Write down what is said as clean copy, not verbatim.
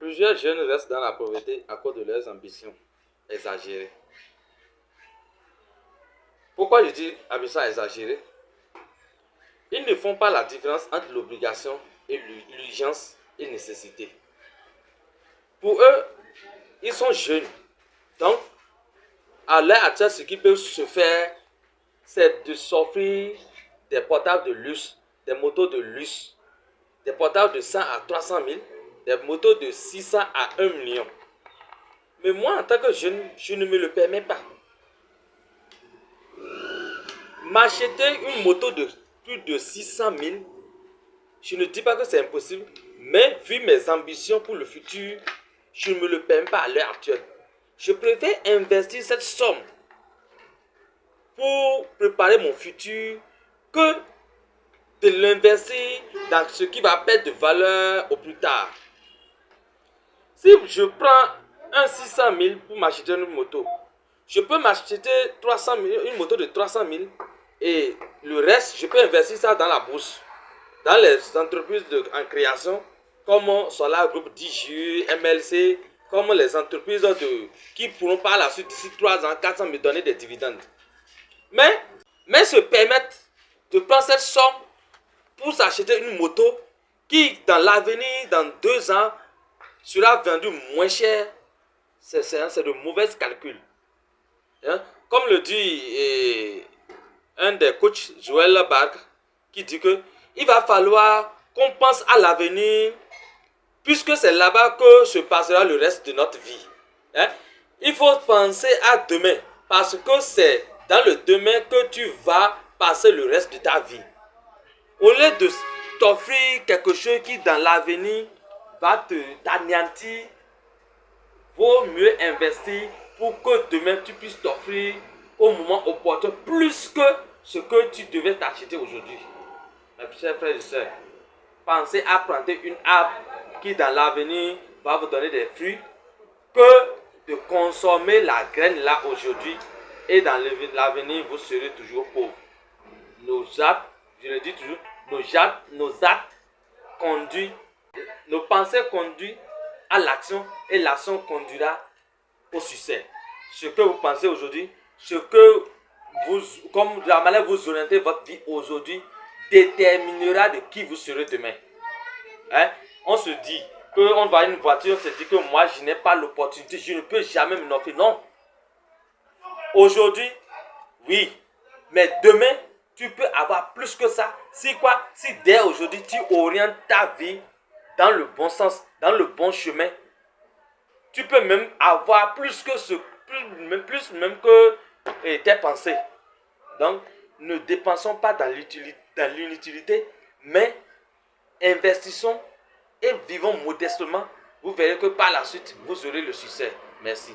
Plusieurs jeunes restent dans la pauvreté à cause de leurs ambitions exagérées. Pourquoi je dis ambition exagérée? Ils ne font pas la différence entre l'obligation et l'urgence et nécessité. Pour eux, ils sont jeunes. Donc, à l'heure actuelle, ce qu'ils peuvent se faire, c'est de s'offrir des portables de luxe, des motos de luxe, des portables de 100 à 300 000, des motos de 600 à 1 million. Mais moi, en tant que jeune, je ne me le permets pas. M'acheter une moto de plus de 600 000, je ne dis pas que c'est impossible, mais vu mes ambitions pour le futur, je ne me le permets pas à l'heure actuelle. Je préfère investir cette somme pour préparer mon futur que de l'investir dans ce qui va perdre de valeur au plus tard. Si je prends un 600 000 pour m'acheter une moto, je peux m'acheter 300 000, une moto de 300 000 et le reste, je peux investir ça dans la bourse, dans les entreprises en création comme Solar Group, DJU, MLC, comme les entreprises qui pourront par la suite d'ici 3 ans, 4 ans me donner des dividendes. Mais se permettre de prendre cette somme pour s'acheter une moto qui, dans l'avenir, dans 2 ans, sera vendue moins cher, c'est de mauvais calculs. Hein? Comme le dit un des coachs, Joël Barque, qui dit que il va falloir qu'on pense à l'avenir, puisque c'est là-bas que se passera le reste de notre vie. Hein? Il faut penser à demain, parce que c'est dans le demain que tu vas passer le reste de ta vie. Au lieu de t'offrir quelque chose qui dans l'avenir va t'anéantir, vaut mieux investir pour que demain tu puisses t'offrir au moment opportun plus que ce que tu devais t'acheter aujourd'hui. Mes chers frères et sœurs, pensez à planter une arbre qui dans l'avenir va vous donner des fruits que de consommer la graine là aujourd'hui et dans l'avenir vous serez toujours pauvre. Nos actes, je le dis toujours, nos actes conduisent, nos pensées conduisent à l'action et l'action conduira au succès. Ce que vous pensez aujourd'hui, ce que vous, comme la manière dont vous orientez votre vie aujourd'hui, déterminera de qui vous serez demain. Hein? On se dit qu'on va à une voiture, on se dit que moi je n'ai pas l'opportunité, je ne peux jamais me l'offrir. Non. Aujourd'hui, oui, mais demain, tu peux avoir plus que ça. Si quoi? Si dès aujourd'hui, tu orientes ta vie dans le bon sens, dans le bon chemin, tu peux même avoir plus que ce, plus même que tes pensées. Donc, ne dépensons pas dans l'inutilité, mais investissons et vivons modestement. Vous verrez que par la suite, vous aurez le succès. Merci.